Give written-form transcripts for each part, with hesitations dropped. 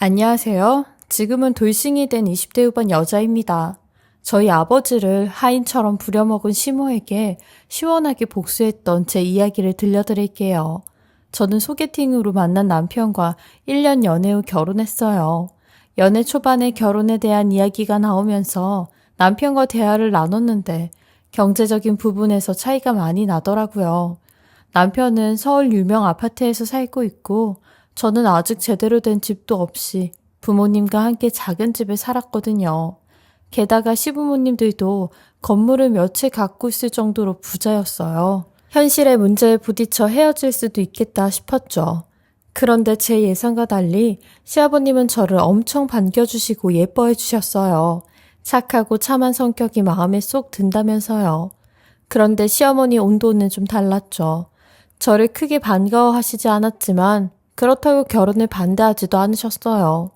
안녕하세요. 지금은 돌싱이 된 20대 후반 여자입니다. 저희 아버지를 하인처럼 부려먹은 시모에게 시원하게 복수했던 제 이야기를 들려드릴게요. 저는 소개팅으로 만난 남편과 1년 연애 후 결혼했어요. 연애 초반에 결혼에 대한 이야기가 나오면서 남편과 대화를 나눴는데 경제적인 부분에서 차이가 많이 나더라고요. 남편은 서울 유명 아파트에서 살고 있고 저는 아직 제대로 된 집도 없이 부모님과 함께 작은 집에 살았거든요. 게다가 시부모님들도 건물을 몇 채 갖고 있을 정도로 부자였어요. 현실의 문제에 부딪혀 헤어질 수도 있겠다 싶었죠. 그런데 제 예상과 달리 시아버님은 저를 엄청 반겨주시고 예뻐해 주셨어요. 착하고 참한 성격이 마음에 쏙 든다면서요. 그런데 시어머니 온도는 좀 달랐죠. 저를 크게 반가워하시지 않았지만 그렇다고 결혼을 반대하지도 않으셨어요.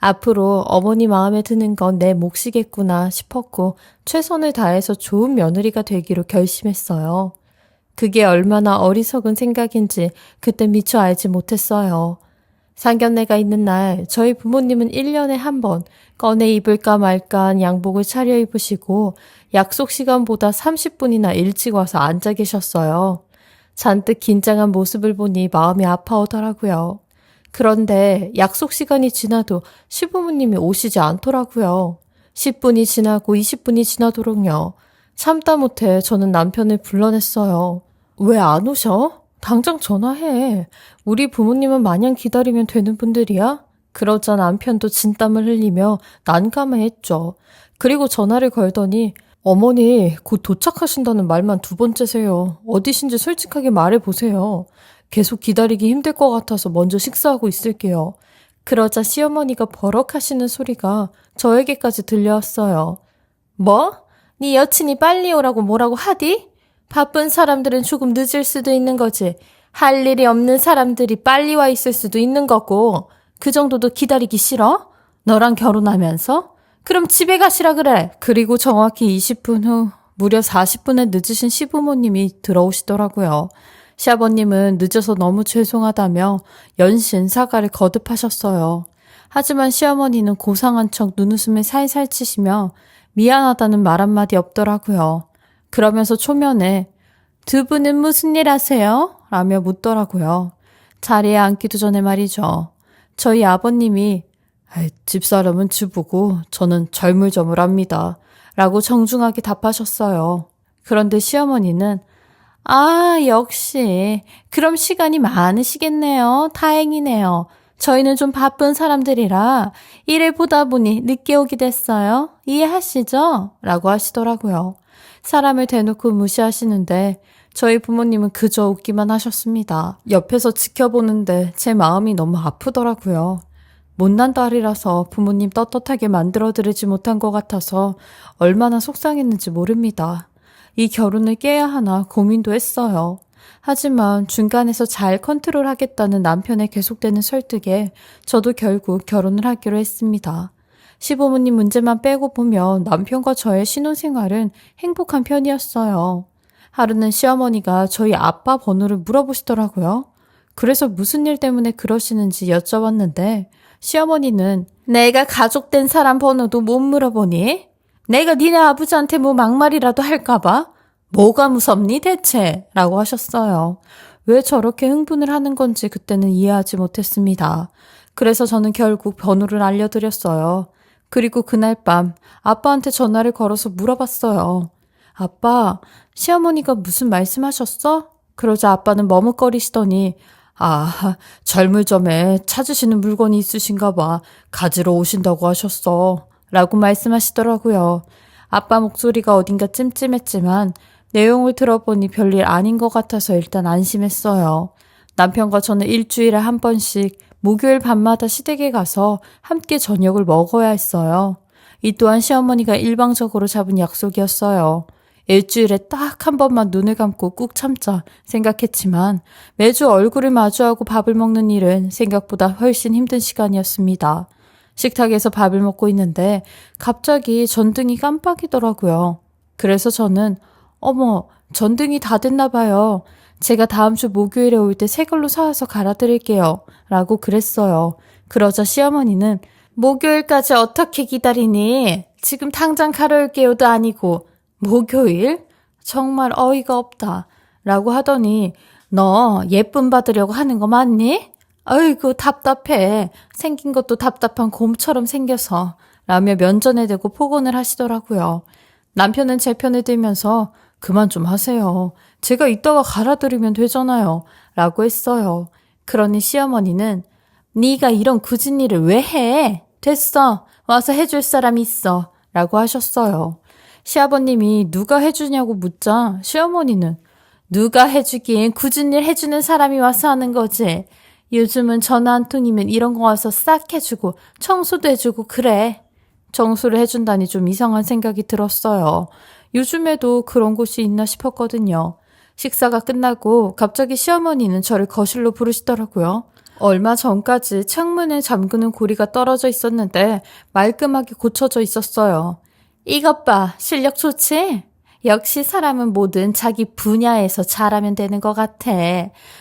앞으로 어머니 마음에 드는 건 내 몫이겠구나 싶었고 최선을 다해서 좋은 며느리가 되기로 결심했어요. 그게 얼마나 어리석은 생각인지 그때 미처 알지 못했어요. 상견례가 있는 날 저희 부모님은 1년에 한 번 꺼내 입을까 말까한 양복을 차려입으시고 약속 시간보다 30분이나 일찍 와서 앉아 계셨어요. 잔뜩 긴장한 모습을 보니 마음이 아파오더라고요. 그런데 약속 시간이 지나도 시부모님이 오시지 않더라고요. 10분이 지나고 20분이 지나도록요. 참다 못해 저는 남편을 불러냈어요. 왜 안 오셔? 당장 전화해. 우리 부모님은 마냥 기다리면 되는 분들이야? 그러자 남편도 진땀을 흘리며 난감해했죠. 그리고 전화를 걸더니 어머니 곧 도착하신다는 말만 두 번째세요. 어디신지 솔직하게 말해보세요. 계속 기다리기 힘들 것 같아서 먼저 식사하고 있을게요. 그러자 시어머니가 버럭하시는 소리가 저에게까지 들려왔어요. 뭐? 네 여친이 빨리 오라고 뭐라고 하디? 바쁜 사람들은 조금 늦을 수도 있는 거지. 할 일이 없는 사람들이 빨리 와 있을 수도 있는 거고. 그 정도도 기다리기 싫어? 너랑 결혼하면서? 그럼 집에 가시라 그래. 그리고 정확히 20분 후 무려 40분에 늦으신 시부모님이 들어오시더라고요. 시아버님은 늦어서 너무 죄송하다며 연신 사과를 거듭하셨어요. 하지만 시어머니는 고상한 척 눈웃음을 살살 치시며 미안하다는 말 한마디 없더라고요. 그러면서 초면에 두 분은 무슨 일 하세요? 라며 묻더라고요. 자리에 앉기도 전에 말이죠. 저희 아버님이 집사람은 주부고 저는 절물저물합니다. 라고 정중하게 답하셨어요. 그런데 시어머니는 역시 그럼 시간이 많으시겠네요. 다행이네요. 저희는 좀 바쁜 사람들이라 일을 보다 보니 늦게 오게 됐어요. 이해하시죠? 라고 하시더라고요. 사람을 대놓고 무시하시는데 저희 부모님은 그저 웃기만 하셨습니다. 옆에서 지켜보는데 제 마음이 너무 아프더라고요. 못난 딸이라서 부모님 떳떳하게 만들어드리지 못한 것 같아서 얼마나 속상했는지 모릅니다. 이 결혼을 깨야 하나 고민도 했어요. 하지만 중간에서 잘 컨트롤하겠다는 남편의 계속되는 설득에 저도 결국 결혼을 하기로 했습니다. 시부모님 문제만 빼고 보면 남편과 저의 신혼생활은 행복한 편이었어요. 하루는 시어머니가 저희 아빠 번호를 물어보시더라고요. 그래서 무슨 일 때문에 그러시는지 여쭤봤는데 시어머니는 내가 가족된 사람 번호도 못 물어보니? 내가 니네 아버지한테 뭐 막말이라도 할까봐? 뭐가 무섭니 대체? 라고 하셨어요. 왜 저렇게 흥분을 하는 건지 그때는 이해하지 못했습니다. 그래서 저는 결국 번호를 알려드렸어요. 그리고 그날 밤 아빠한테 전화를 걸어서 물어봤어요. 아빠, 시어머니가 무슨 말씀하셨어? 그러자 아빠는 머뭇거리시더니 절물점에 찾으시는 물건이 있으신가 봐. 가지러 오신다고 하셨어. 라고 말씀하시더라고요. 아빠 목소리가 어딘가 찜찜했지만 내용을 들어보니 별일 아닌 것 같아서 일단 안심했어요. 남편과 저는 일주일에 한 번씩 목요일 밤마다 시댁에 가서 함께 저녁을 먹어야 했어요. 이 또한 시어머니가 일방적으로 잡은 약속이었어요. 일주일에 딱 한 번만 눈을 감고 꾹 참자 생각했지만 매주 얼굴을 마주하고 밥을 먹는 일은 생각보다 훨씬 힘든 시간이었습니다. 식탁에서 밥을 먹고 있는데 갑자기 전등이 깜빡이더라고요. 그래서 저는 어머, 전등이 다 됐나 봐요. 제가 다음 주 목요일에 올 때 새 걸로 사와서 갈아드릴게요. 라고 그랬어요. 그러자 시어머니는 목요일까지 어떻게 기다리니? 지금 당장 가려올게요도 아니고 목요일? 정말 어이가 없다. 라고 하더니 너 예쁨 받으려고 하는 거 맞니? 아이고 답답해. 생긴 것도 답답한 곰처럼 생겨서 라며 면전에 대고 폭언을 하시더라고요. 남편은 제 편을 들면서 그만 좀 하세요. 제가 이따가 갈아드리면 되잖아요. 라고 했어요. 그러니 시어머니는 네가 이런 굳은 일을 왜 해? 됐어. 와서 해줄 사람이 있어. 라고 하셨어요. 시아버님이 누가 해주냐고 묻자 시어머니는 누가 해주긴 굳은 일 해주는 사람이 와서 하는 거지. 요즘은 전화 한 통이면 이런 거 와서 싹 해주고 청소도 해주고 그래. 청소를 해준다니 좀 이상한 생각이 들었어요. 요즘에도 그런 곳이 있나 싶었거든요. 식사가 끝나고 갑자기 시어머니는 저를 거실로 부르시더라고요. 얼마 전까지 창문에 잠그는 고리가 떨어져 있었는데 말끔하게 고쳐져 있었어요. 이것 봐, 실력 좋지? 역시 사람은 뭐든 자기 분야에서 잘하면 되는 것 같아.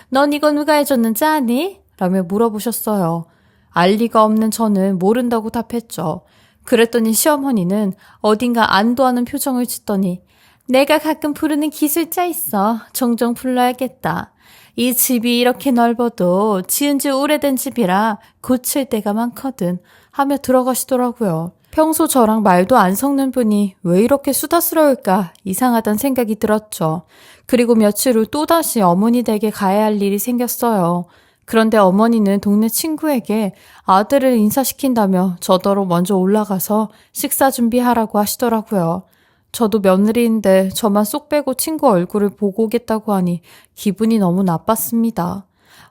넌 이거 누가 해줬는지 아니? 라며 물어보셨어요. 알 리가 없는 저는 모른다고 답했죠. 그랬더니 시어머니는 어딘가 안도하는 표정을 짓더니 내가 가끔 부르는 기술자 있어. 종종 불러야겠다. 이 집이 이렇게 넓어도 지은 지 오래된 집이라 고칠 때가 많거든 하며 들어가시더라고요. 평소 저랑 말도 안 섞는 분이 왜 이렇게 수다스러울까 이상하단 생각이 들었죠. 그리고 며칠 후 또다시 어머니 댁에 가야 할 일이 생겼어요. 그런데 어머니는 동네 친구에게 아들을 인사시킨다며 저더러 먼저 올라가서 식사 준비하라고 하시더라고요. 저도 며느리인데 저만 쏙 빼고 친구 얼굴을 보고 오겠다고 하니 기분이 너무 나빴습니다.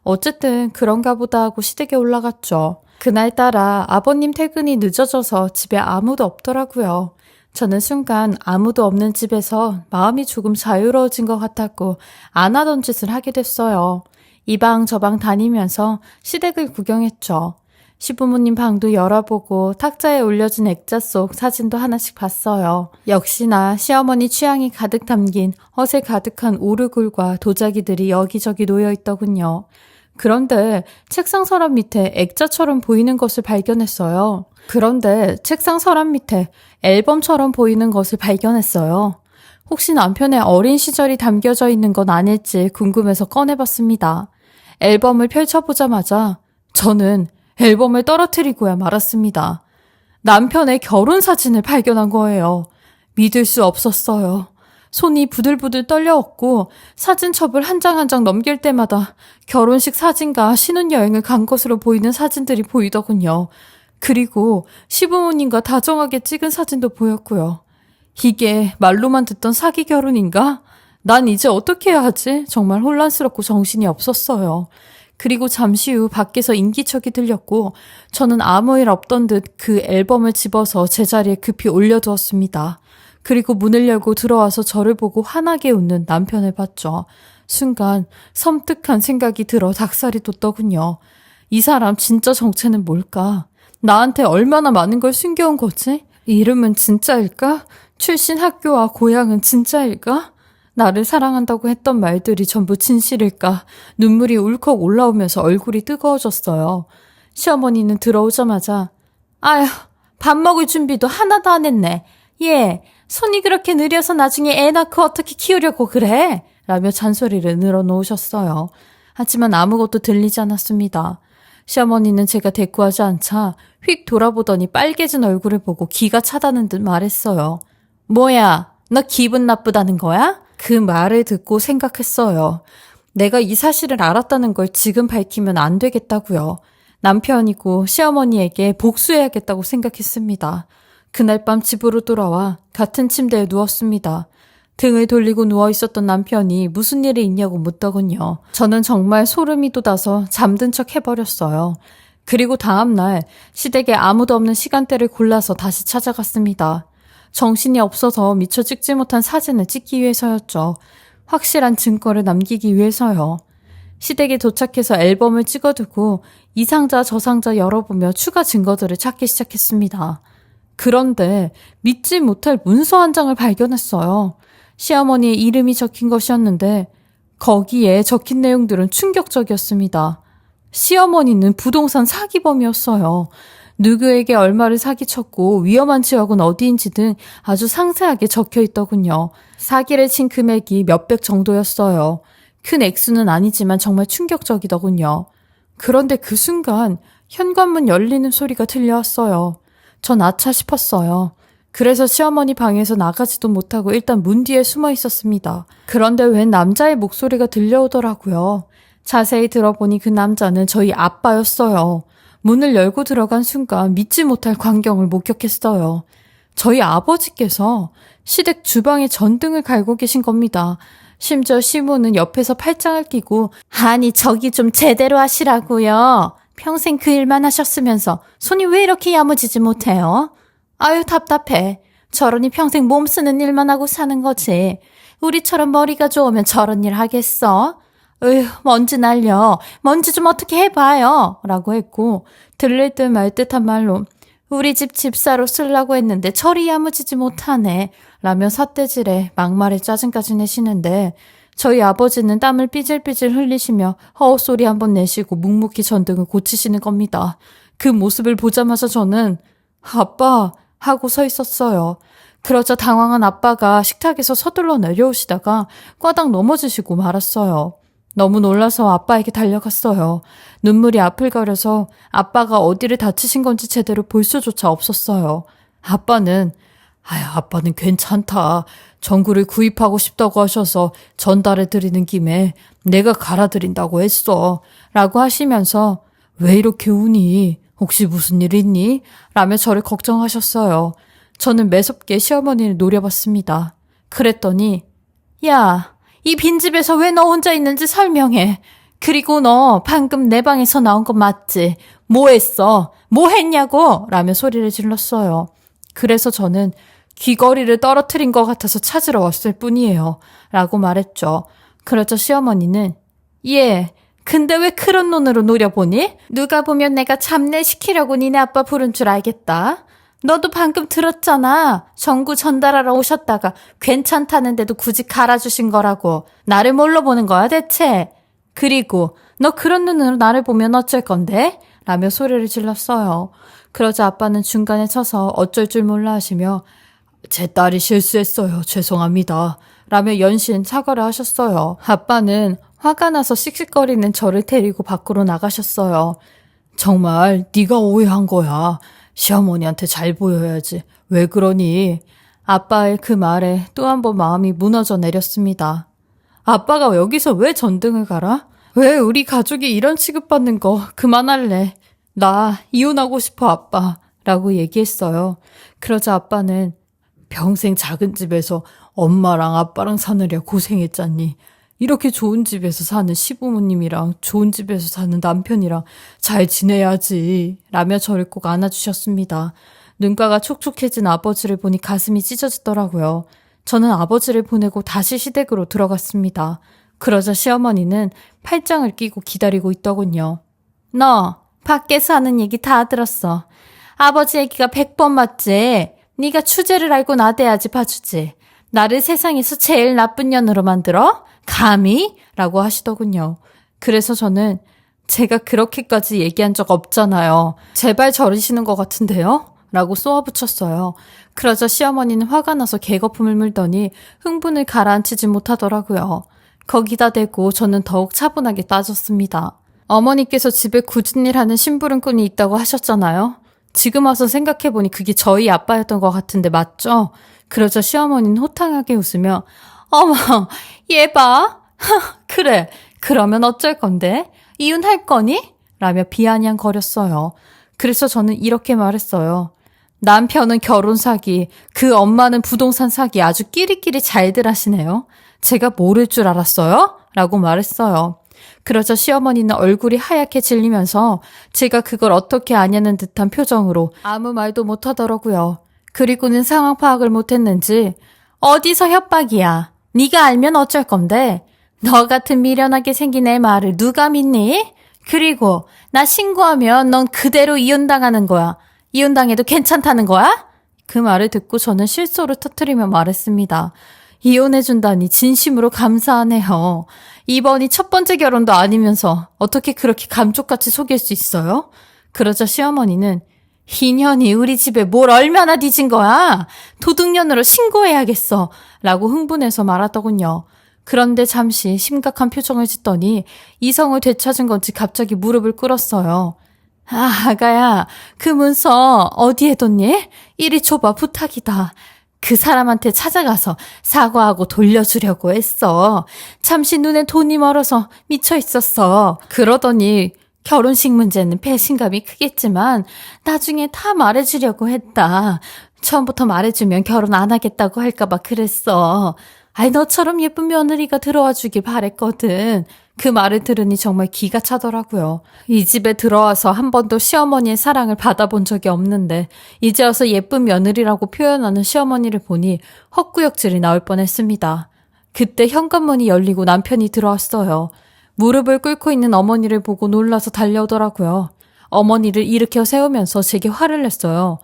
어쨌든 그런가 보다 하고 시댁에 올라갔죠. 그날따라 아버님 퇴근이 늦어져서 집에 아무도 없더라고요. 저는 순간 아무도 없는 집에서 마음이 조금 자유로워진 것 같았고 안 하던 짓을 하게 됐어요. 이 방 저 방 다니면서 시댁을 구경했죠. 시부모님 방도 열어보고 탁자에 올려진 액자 속 사진도 하나씩 봤어요. 역시나 시어머니 취향이 가득 담긴 허세 가득한 오르골과 도자기들이 여기저기 놓여 있더군요. 그런데 책상 서랍 밑에 액자처럼 보이는 것을 발견했어요. 그런데 책상 서랍 밑에 앨범처럼 보이는 것을 발견했어요. 혹시 남편의 어린 시절이 담겨져 있는 건 아닐지 궁금해서 꺼내봤습니다. 앨범을 펼쳐보자마자 저는 앨범을 떨어뜨리고야 말았습니다. 남편의 결혼 사진을 발견한 거예요. 믿을 수 없었어요. 손이 부들부들 떨려왔고 사진첩을 한 장 한 장 넘길 때마다 결혼식 사진과 신혼여행을 간 것으로 보이는 사진들이 보이더군요. 그리고 시부모님과 다정하게 찍은 사진도 보였고요. 이게 말로만 듣던 사기 결혼인가? 난 이제 어떻게 해야 하지? 정말 혼란스럽고 정신이 없었어요. 그리고 잠시 후 밖에서 인기척이 들렸고 저는 아무 일 없던 듯 그 앨범을 집어서 제자리에 급히 올려두었습니다. 그리고 문을 열고 들어와서 저를 보고 환하게 웃는 남편을 봤죠. 순간 섬뜩한 생각이 들어 닭살이 돋더군요. 이 사람 진짜 정체는 뭘까? 나한테 얼마나 많은 걸 숨겨온 거지? 이름은 진짜일까? 출신 학교와 고향은 진짜일까? 나를 사랑한다고 했던 말들이 전부 진실일까? 눈물이 울컥 올라오면서 얼굴이 뜨거워졌어요. 시어머니는 들어오자마자 아휴, 밥 먹을 준비도 하나도 안 했네. 얘, 손이 그렇게 느려서 나중에 애 낳고 어떻게 키우려고 그래? 라며 잔소리를 늘어놓으셨어요. 하지만 아무것도 들리지 않았습니다. 시어머니는 제가 대꾸하지 않자 휙 돌아보더니 빨개진 얼굴을 보고 기가 차다는 듯 말했어요. 뭐야, 너 기분 나쁘다는 거야? 그 말을 듣고 생각했어요. 내가 이 사실을 알았다는 걸 지금 밝히면 안 되겠다고요. 남편이고 시어머니에게 복수해야겠다고 생각했습니다. 그날 밤 집으로 돌아와 같은 침대에 누웠습니다. 등을 돌리고 누워있었던 남편이 무슨 일이 있냐고 묻더군요. 저는 정말 소름이 돋아서 잠든 척 해버렸어요. 그리고 다음날 시댁에 아무도 없는 시간대를 골라서 다시 찾아갔습니다. 정신이 없어서 미처 찍지 못한 사진을 찍기 위해서였죠. 확실한 증거를 남기기 위해서요. 시댁에 도착해서 앨범을 찍어두고 이 상자 저 상자 열어보며 추가 증거들을 찾기 시작했습니다. 그런데 믿지 못할 문서 한 장을 발견했어요. 시어머니의 이름이 적힌 것이었는데 거기에 적힌 내용들은 충격적이었습니다. 시어머니는 부동산 사기범이었어요. 누구에게 얼마를 사기쳤고 위험한 지역은 어디인지 등 아주 상세하게 적혀 있더군요. 사기를 친 금액이 몇백 정도였어요. 큰 액수는 아니지만 정말 충격적이더군요. 그런데 그 순간 현관문 열리는 소리가 들려왔어요. 전 아차 싶었어요. 그래서 시어머니 방에서 나가지도 못하고 일단 문 뒤에 숨어 있었습니다. 그런데 웬 남자의 목소리가 들려오더라고요. 자세히 들어보니 그 남자는 저희 아빠였어요. 문을 열고 들어간 순간 믿지 못할 광경을 목격했어요. 저희 아버지께서 시댁 주방에 전등을 갈고 계신 겁니다. 심지어 시모는 옆에서 팔짱을 끼고 아니 저기 좀 제대로 하시라고요. 평생 그 일만 하셨으면서 손이 왜 이렇게 야무지지 못해요? 아유 답답해. 저러니 평생 몸 쓰는 일만 하고 사는 거지. 우리처럼 머리가 좋으면 저런 일 하겠어? 으휴 먼지 날려. 먼지 좀 어떻게 해봐요. 라고 했고 들릴 듯 말 듯한 말로 우리 집 집사로 쓰려고 했는데 저리 야무지지 못하네. 라며 삿대질에 막말에 짜증까지 내시는데 저희 아버지는 땀을 삐질삐질 흘리시며 허우소리 한번 내시고 묵묵히 전등을 고치시는 겁니다. 그 모습을 보자마자 저는 아빠 하고 서 있었어요. 그러자 당황한 아빠가 식탁에서 서둘러 내려오시다가 꽈당 넘어지시고 말았어요. 너무 놀라서 아빠에게 달려갔어요. 눈물이 앞을 가려서 아빠가 어디를 다치신 건지 제대로 볼 수조차 없었어요. 아빠는 괜찮다. 전구를 구입하고 싶다고 하셔서 전달해 드리는 김에 내가 갈아드린다고 했어. 라고 하시면서 왜 이렇게 우니? 혹시 무슨 일 있니? 라며 저를 걱정하셨어요. 저는 매섭게 시어머니를 노려봤습니다. 그랬더니 야, 이 빈집에서 왜 너 혼자 있는지 설명해. 그리고 너 방금 내 방에서 나온 거 맞지? 뭐 했어? 뭐 했냐고? 라며 소리를 질렀어요. 그래서 저는 귀걸이를 떨어뜨린 것 같아서 찾으러 왔을 뿐이에요. 라고 말했죠. 그러자 시어머니는 예, 근데 왜 그런 눈으로 노려보니? 누가 보면 내가 잡내시키려고 니네 아빠 부른 줄 알겠다. 너도 방금 들었잖아. 전구 전달하러 오셨다가 괜찮다는데도 굳이 갈아주신 거라고. 나를 뭘로 보는 거야 대체? 그리고 너 그런 눈으로 나를 보면 어쩔 건데? 라며 소리를 질렀어요. 그러자 아빠는 중간에 쳐서 어쩔 줄 몰라 하시며 제 딸이 실수했어요. 죄송합니다. 라며 연신 사과를 하셨어요. 아빠는 화가 나서 씩씩거리는 저를 데리고 밖으로 나가셨어요. 정말 네가 오해한 거야. 시어머니한테 잘 보여야지. 왜 그러니? 아빠의 그 말에 또 한 번 마음이 무너져 내렸습니다. 아빠가 여기서 왜 전등을 갈아? 왜 우리 가족이 이런 취급받는 거 그만할래. 나 이혼하고 싶어 아빠. 라고 얘기했어요. 그러자 아빠는 평생 작은 집에서 엄마랑 아빠랑 사느라 고생했잖니. 이렇게 좋은 집에서 사는 시부모님이랑 좋은 집에서 사는 남편이랑 잘 지내야지. 라며 저를 꼭 안아주셨습니다. 눈가가 촉촉해진 아버지를 보니 가슴이 찢어지더라고요. 저는 아버지를 보내고 다시 시댁으로 들어갔습니다. 그러자 시어머니는 팔짱을 끼고 기다리고 있더군요. 너 밖에서 하는 얘기 다 들었어. 아버지 얘기가 100번 맞지? 네가 추재를 알고 나대야지 봐주지. 나를 세상에서 제일 나쁜 년으로 만들어? 감히? 라고 하시더군요. 그래서 저는 제가 그렇게까지 얘기한 적 없잖아요. 제발 저리시는 것 같은데요? 라고 쏘아붙였어요. 그러자 시어머니는 화가 나서 개거품을 물더니 흥분을 가라앉히지 못하더라고요. 거기다 대고 저는 더욱 차분하게 따졌습니다. 어머니께서 집에 굳은 일 하는 심부름꾼이 있다고 하셨잖아요. 지금 와서 생각해보니 그게 저희 아빠였던 것 같은데 맞죠? 그러자 시어머니는 호탕하게 웃으며 어머, 얘 봐. 그래, 그러면 어쩔 건데? 이혼할 거니? 라며 비아냥거렸어요. 그래서 저는 이렇게 말했어요. 남편은 결혼 사기, 그 엄마는 부동산 사기 아주 끼리끼리 잘들 하시네요. 제가 모를 줄 알았어요? 라고 말했어요. 그러자 시어머니는 얼굴이 하얗게 질리면서 제가 그걸 어떻게 아냐는 듯한 표정으로 아무 말도 못하더라고요. 그리고는 상황 파악을 못했는지 어디서 협박이야. 네가 알면 어쩔 건데. 너 같은 미련하게 생긴 애 말을 누가 믿니? 그리고 나 신고하면 넌 그대로 이혼당하는 거야. 이혼당해도 괜찮다는 거야? 그 말을 듣고 저는 실소를 터뜨리며 말했습니다. 이혼해준다니 진심으로 감사하네요. 이번이 첫 번째 결혼도 아니면서 어떻게 그렇게 감쪽같이 속일 수 있어요? 그러자 시어머니는 인연이 우리 집에 뭘 얼마나 뒤진 거야? 도둑년으로 신고해야겠어. 라고 흥분해서 말하더군요. 그런데 잠시 심각한 표정을 짓더니 이성을 되찾은 건지 갑자기 무릎을 꿇었어요. 아가야, 그 문서 어디에 뒀니? 이리 줘봐, 부탁이다. 그 사람한테 찾아가서 사과하고 돌려주려고 했어. 잠시 눈에 돈이 멀어서 미쳐 있었어. 그러더니 결혼식 문제는 배신감이 크겠지만 나중에 다 말해주려고 했다. 처음부터 말해주면 결혼 안 하겠다고 할까봐 그랬어. 아이, 너처럼 예쁜 며느리가 들어와 주길 바랬거든. 그 말을 들으니 정말 기가 차더라고요. 이 집에 들어와서 한 번도 시어머니의 사랑을 받아본 적이 없는데 이제 와서 예쁜 며느리라고 표현하는 시어머니를 보니 헛구역질이 나올 뻔했습니다. 그때 현관문이 열리고 남편이 들어왔어요. 무릎을 꿇고 있는 어머니를 보고 놀라서 달려오더라고요. 어머니를 일으켜 세우면서 제게 화를 냈어요.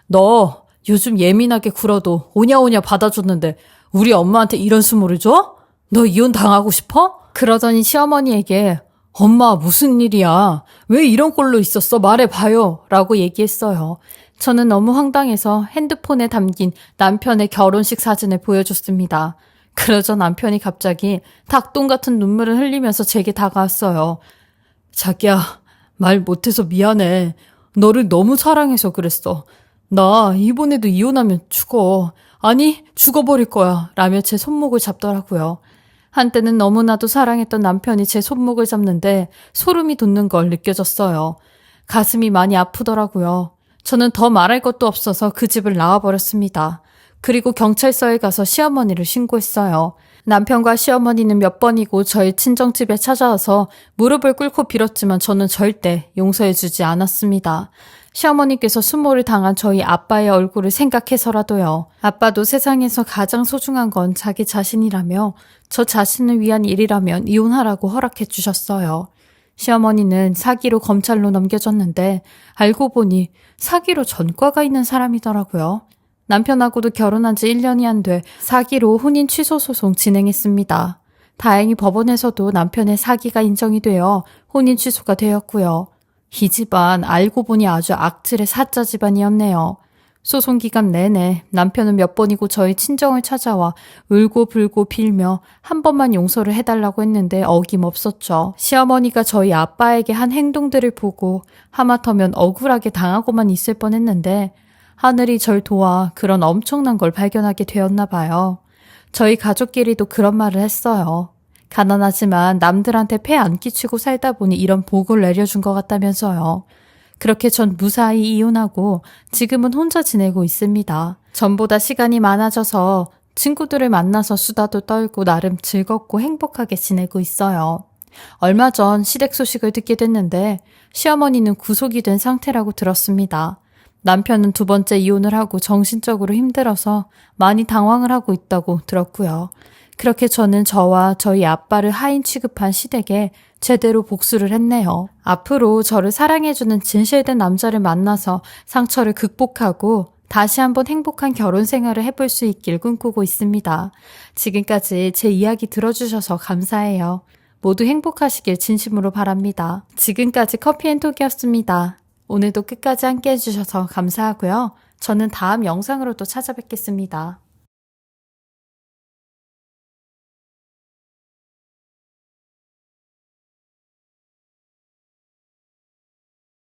너 요즘 예민하게 굴어도 오냐오냐 받아줬는데 우리 엄마한테 이런 수모를 줘? 너 이혼 당하고 싶어? 그러더니 시어머니에게 엄마 무슨 일이야? 왜 이런 꼴로 있었어? 말해봐요. 라고 얘기했어요. 저는 너무 황당해서 핸드폰에 담긴 남편의 결혼식 사진을 보여줬습니다. 그러자 남편이 갑자기 닭똥 같은 눈물을 흘리면서 제게 다가왔어요. 자기야, 말 못해서 미안해. 너를 너무 사랑해서 그랬어. 나 이번에도 이혼하면 죽어. 아니, 죽어버릴 거야. 라며 제 손목을 잡더라고요. 한때는 너무나도 사랑했던 남편이 제 손목을 잡는데 소름이 돋는 걸 느껴졌어요. 가슴이 많이 아프더라고요. 저는 더 말할 것도 없어서 그 집을 나와버렸습니다. 그리고 경찰서에 가서 시어머니를 신고했어요. 남편과 시어머니는 몇 번이고 저희 친정집에 찾아와서 무릎을 꿇고 빌었지만 저는 절대 용서해주지 않았습니다. 시어머니께서 수모를 당한 저희 아빠의 얼굴을 생각해서라도요. 아빠도 세상에서 가장 소중한 건 자기 자신이라며 저 자신을 위한 일이라면 이혼하라고 허락해 주셨어요. 시어머니는 사기로 검찰로 넘겨졌는데 알고 보니 사기로 전과가 있는 사람이더라고요. 남편하고도 결혼한 지 1년이 안 돼 사기로 혼인 취소 소송 진행했습니다. 다행히 법원에서도 남편의 사기가 인정이 되어 혼인 취소가 되었고요. 이 집안 알고 보니 아주 악질의 사자 집안이었네요. 소송 기간 내내 남편은 몇 번이고 저희 친정을 찾아와 울고 불고 빌며 한 번만 용서를 해달라고 했는데 어김없었죠. 시어머니가 저희 아빠에게 한 행동들을 보고 하마터면 억울하게 당하고만 있을 뻔했는데 하늘이 절 도와 그런 엄청난 걸 발견하게 되었나 봐요. 저희 가족끼리도 그런 말을 했어요. 가난하지만 남들한테 폐 안 끼치고 살다 보니 이런 복을 내려준 것 같다면서요. 그렇게 전 무사히 이혼하고 지금은 혼자 지내고 있습니다. 전보다 시간이 많아져서 친구들을 만나서 수다도 떨고 나름 즐겁고 행복하게 지내고 있어요. 얼마 전 시댁 소식을 듣게 됐는데 시어머니는 구속이 된 상태라고 들었습니다. 남편은 두 번째 이혼을 하고 정신적으로 힘들어서 많이 당황을 하고 있다고 들었고요. 그렇게 저는 저와 저희 아빠를 하인 취급한 시댁에 제대로 복수를 했네요. 앞으로 저를 사랑해주는 진실된 남자를 만나서 상처를 극복하고 다시 한번 행복한 결혼 생활을 해볼 수 있길 꿈꾸고 있습니다. 지금까지 제 이야기 들어주셔서 감사해요. 모두 행복하시길 진심으로 바랍니다. 지금까지 커피앤톡이었습니다. 오늘도 끝까지 함께 해주셔서 감사하고요. 저는 다음 영상으로 또 찾아뵙겠습니다.